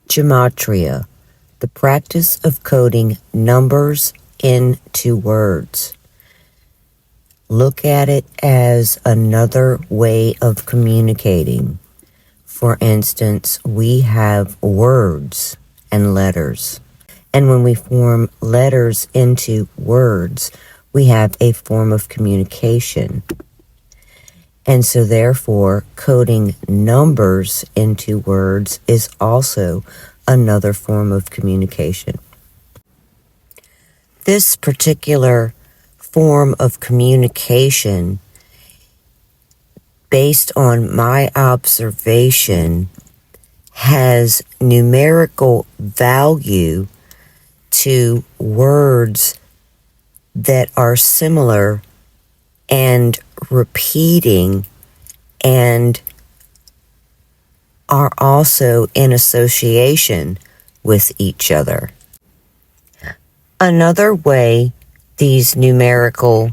Gematria, the practice of coding numbers into words. Look at it as another way of communicating. For instance, we have words and letters. And when we form letters into words, we have a form of communication. And so therefore, coding numbers into words is also another form of communication. This particular form of communication, based on my observation, has numerical value to words that are similar and repeating and are also in association with each other. Another way these numerical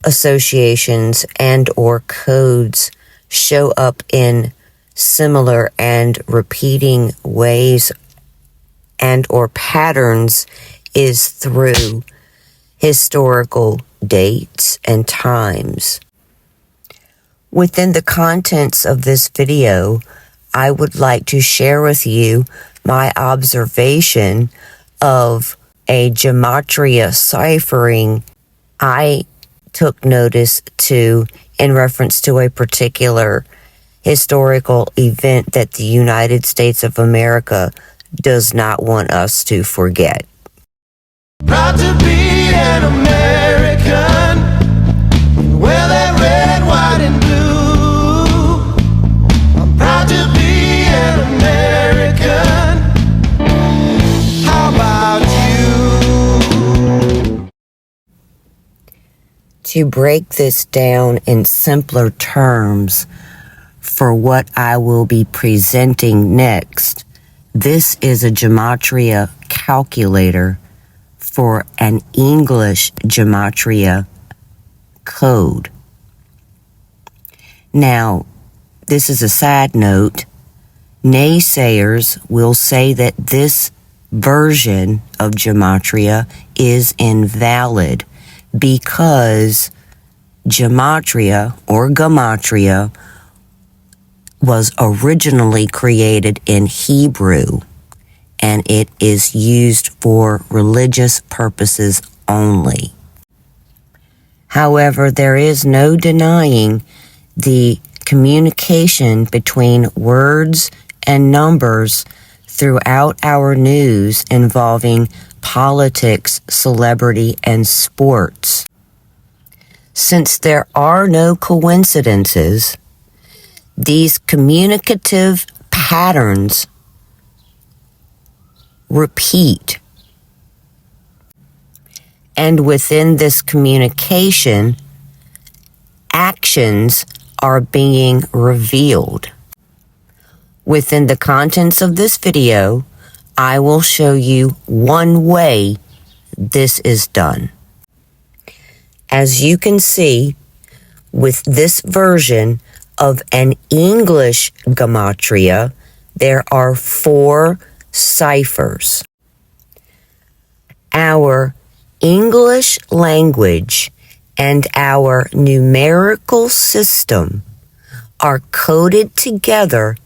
associations and or codes show up in similar and repeating ways and or patterns is through historical dates and times. Within the contents of this video, I would like to share with you my observation of a gematria ciphering I took notice to in reference to a particular historical event that the United States of America does not want us to forget. Proud to be an American, wear that red, white, and blue. I'm proud to be an American. How about you? To break this down in simpler terms for what I will be presenting next, this is a gematria calculator for an English gematria code. Now, this is a side note. Naysayers will say that this version of gematria is invalid because gematria or gematria was originally created in Hebrew, and it is used for religious purposes only. However, there is no denying the communication between words and numbers throughout our news involving politics, celebrity, and sports. Since there are no coincidences, these communicative patterns repeat. And within this communication, actions are being revealed. Within the contents of this video, I will show you one way this is done. As you can see, with this version of an English gematria, there are 4 ciphers. Our English language and our numerical system are coded together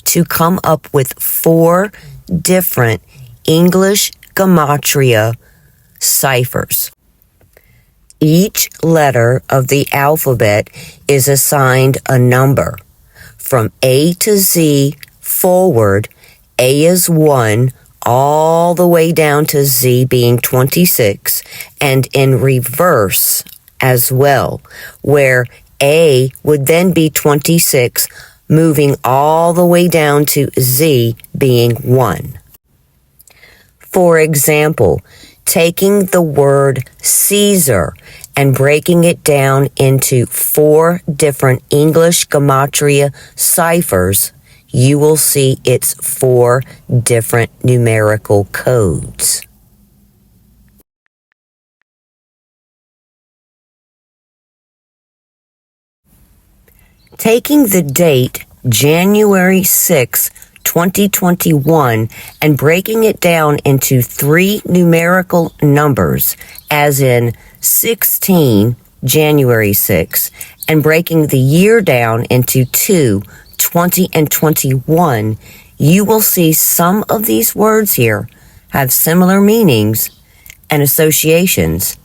to come up with 4 different English gematria ciphers. Each letter of the alphabet is assigned a number. From A to Z forward, A is 1, all the way down to Z being 26, and in reverse as well, where A would then be 26, moving all the way down to Z being 1. For example, taking the word Caesar and breaking it down into 4 different English gematria ciphers, you will see its 4 different numerical codes. Taking the date January 6, 2021 and breaking it down into 3 numerical numbers, as in 16, January 6, and breaking the year down into 2, 20, and 21, you will see some of these words here have similar meanings and associations.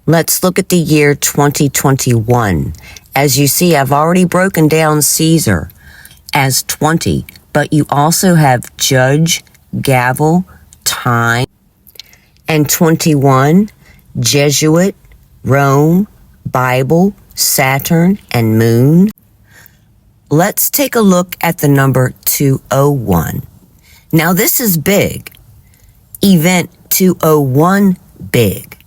Let's look at the year 2021. As you see, I've already broken down Caesar as 20, but you also have judge, gavel, time, and 21, Jesuit, Rome, Bible, Saturn, and moon. Let's take a look at the number 201. Now this is big. Event 201, big.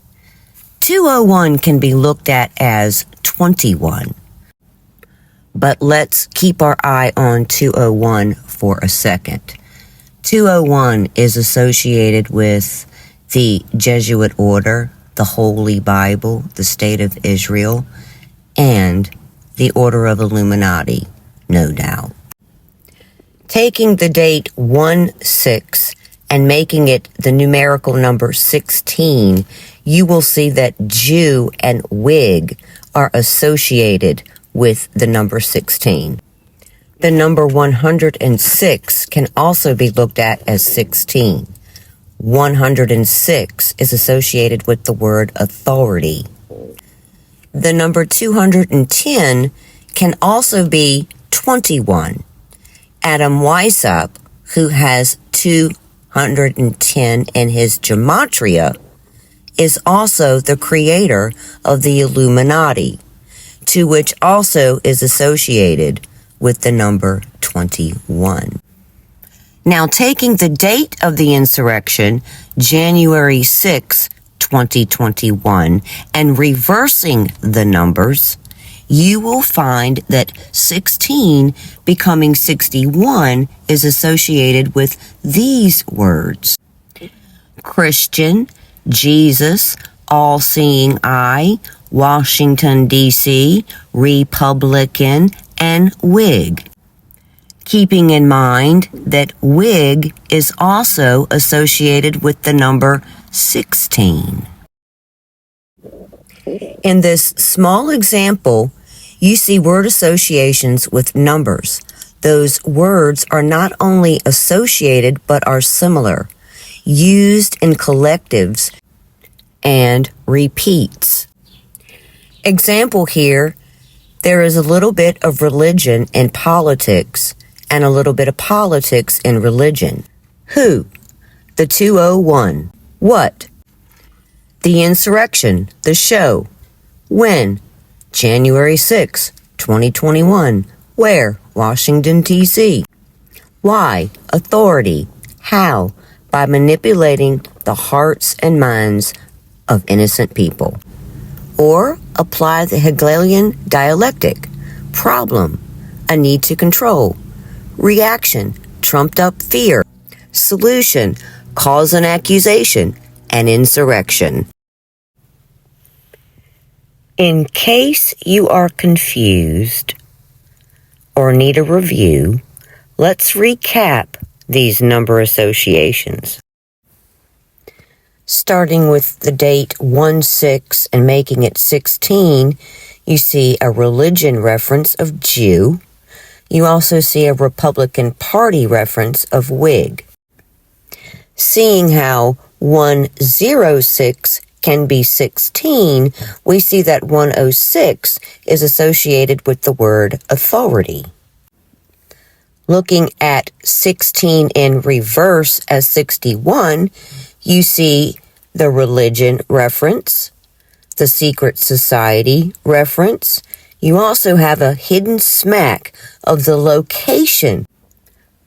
201 can be looked at as 21. But let's keep our eye on 201 for a second. 201 is associated with the Jesuit order, the Holy Bible, the State of Israel, and the Order of Illuminati, no doubt. Taking the date 1-6 and making it the numerical number 16, you will see that Jew and Whig are associated with the number 16. The number 106 can also be looked at as 16. 106 is associated with the word authority. The number 210 can also be 21. Adam Weishaupt, who has 210 in his Gematria, is also the creator of the Illuminati, to which also is associated with the number 21. Now, taking the date of the insurrection, January 6, 2021, and reversing the numbers, you will find that 16 becoming 61 is associated with these words: Christian, Jesus, all-seeing eye, Washington, D.C., Republican, and Whig. Keeping in mind that Whig is also associated with the number 16. In this small example, you see word associations with numbers. Those words are not only associated but are similar, used in collectives, and repeats. Example here, there is a little bit of religion in politics and a little bit of politics in religion. Who? The 201. What? The insurrection, the show. When? January 6, 2021. Where? Washington, D.C. Why? Authority. How? By manipulating the hearts and minds of innocent people. Or apply the Hegelian dialectic. Problem, a need to control. Reaction, trumped up fear. Solution, cause and accusation, and insurrection. In case you are confused or need a review, let's recap these number associations. Starting with the date 1-6 and making it 16, you see a religion reference of Jew. You also see a Republican Party reference of Whig. Seeing how 106 can be 16, we see that 106 is associated with the word authority. Looking at 16 in reverse as 61, you see the religion reference, the secret society reference. You also have a hidden smack of the location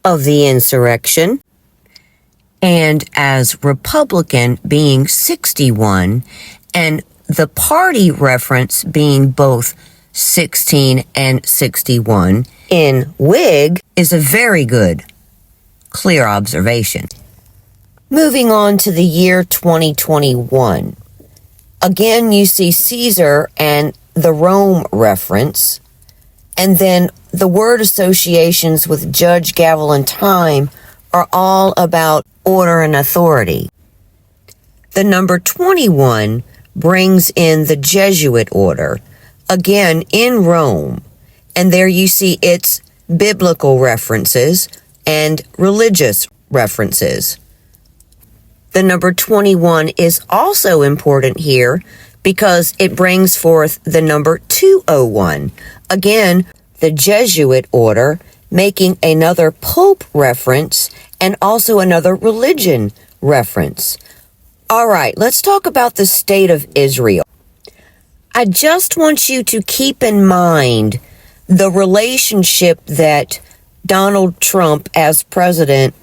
of the insurrection. And as Republican being 61, and the party reference being both 16 and 61 in Whig is a very good, clear observation. Moving on to the year 2021. Again, you see Caesar and the Rome reference, And then the word associations with judge, gavel, and time are all about order and authority. The number 21 brings in the Jesuit order, again in Rome. And there you see its biblical references and religious references. The number 21 is also important here because it brings forth the number 201. Again, the Jesuit order, making another pope reference and also another religion reference. All right, let's talk about the state of Israel. I just want you to keep in mind the relationship that Donald Trump as president,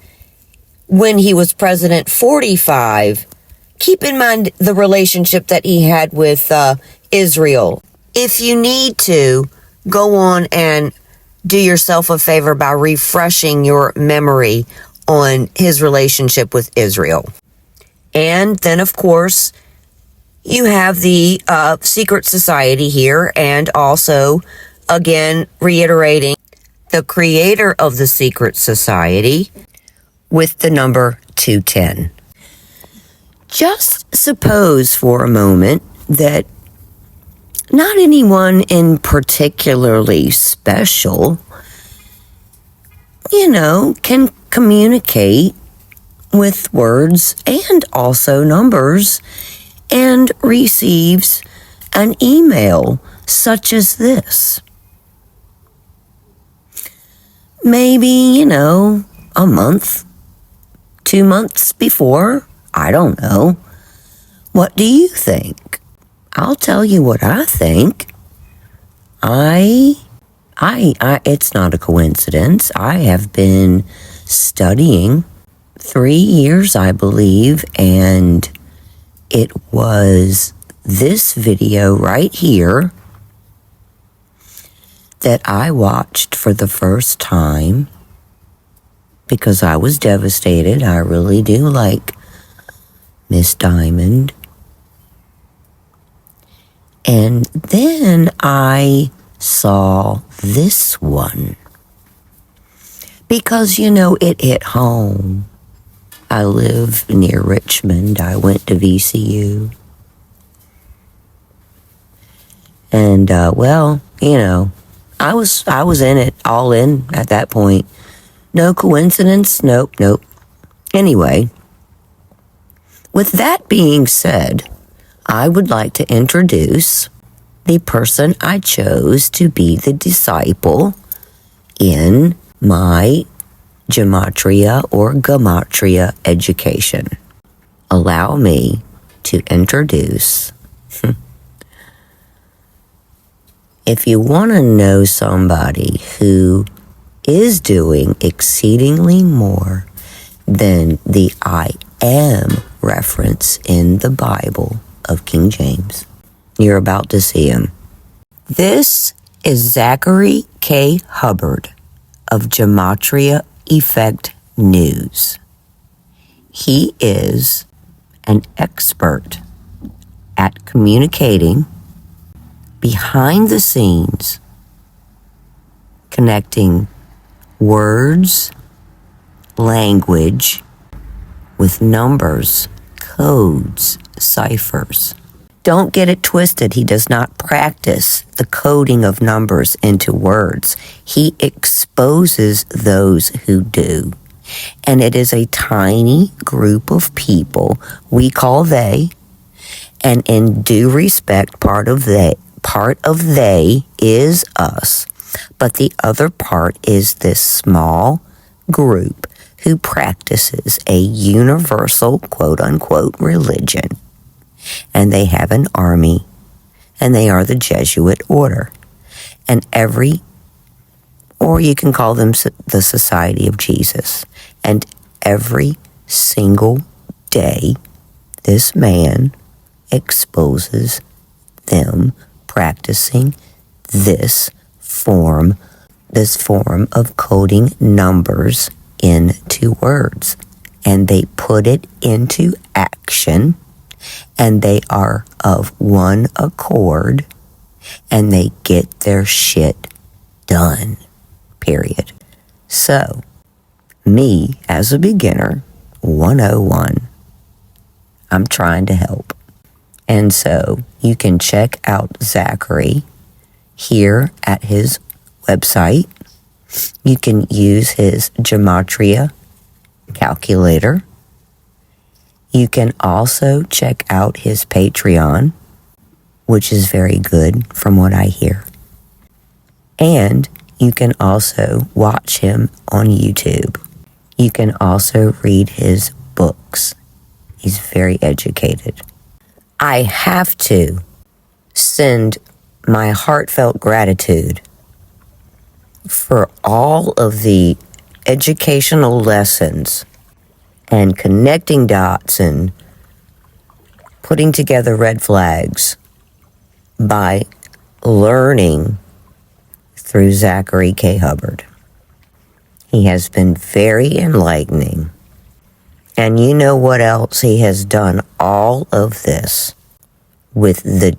when he was president 45, keep in mind the relationship that he had with Israel. If you need to, go on and do yourself a favor by refreshing your memory on his relationship with Israel. And then, of course, you have the secret society here, and also, again, reiterating the creator of the secret society with the number 210. Just suppose for a moment that not anyone in particularly special, can communicate with words and also numbers and receives an email such as this. Maybe, a month, 2 months before, I don't know. What do you think? I'll tell you what I think. It's not a coincidence. I have been studying 3 years, I believe, and it was this video right here that I watched for the first time because I was devastated. I really do like Miss Diamond. And then I saw this one because, it hit home. I live near Richmond. I went to VCU. And, I was in it, all in at that point. No coincidence? Nope. Anyway, with that being said, I would like to introduce the person I chose to be the disciple in my Gematria or Gematria education. Allow me to introduce. If you want to know somebody who is doing exceedingly more than the I am reference in the Bible of King James, you're about to see him. This is Zachary K. Hubbard of Gematria Effect News. He is an expert at communicating behind the scenes, connecting words, language with numbers, codes, ciphers. Don't get it twisted. He does not practice the coding of numbers into words. He exposes those who do. And it is a tiny group of people we call they, and in due respect, part of they is us, but the other part is this small group who practices a universal quote-unquote religion. And they have an army, and they are the Jesuit order. And or you can call them the Society of Jesus. And every single day, this man exposes them practicing this form of coding numbers into words. And they put it into action, and they are of one accord, and they get their shit Done. Period. So, me as a beginner, 101, I'm trying to help. And so you can check out Zachary here at his website. You can use his Gematria calculator. You can also check out his Patreon, which is very good from what I hear. And you can also watch him on YouTube. You can also read his books. He's very educated. I have to send my heartfelt gratitude for all of the educational lessons and connecting dots and putting together red flags by learning through Zachary K. Hubbard. He has been very enlightening. And you know what else? He has done all of this with the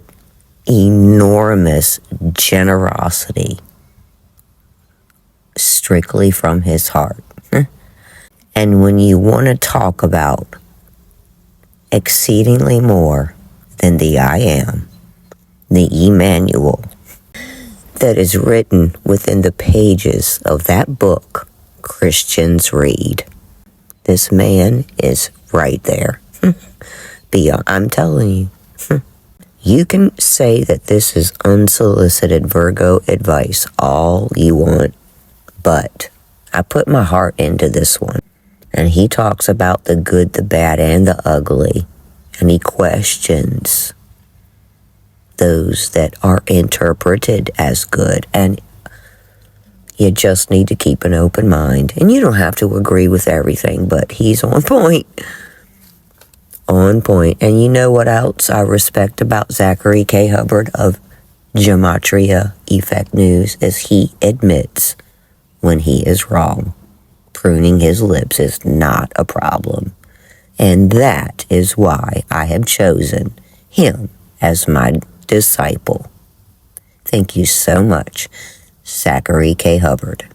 enormous generosity strictly from his heart. And when you want to talk about exceedingly more than the I am, the Emmanuel, that is written within the pages of that book Christians read. This man is right there. Beyond, I'm telling you. You can say that this is unsolicited Virgo advice all you want, but I put my heart into this one. And he talks about the good, the bad, and the ugly. And he questions those that are interpreted as good. And you just need to keep an open mind. And you don't have to agree with everything, but he's on point. On point. And you know what else I respect about Zachary K. Hubbard of Gematria Effect News is he admits when he is wrong. Pruning his lips is not a problem. And that is why I have chosen him as my disciple. Thank you so much, Zachary K. Hubbard.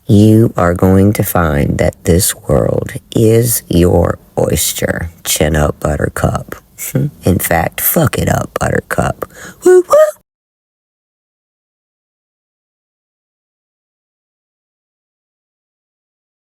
You are going to find that this world is your oyster. Chin up, Buttercup. In fact, fuck it up, Buttercup. Woo woo!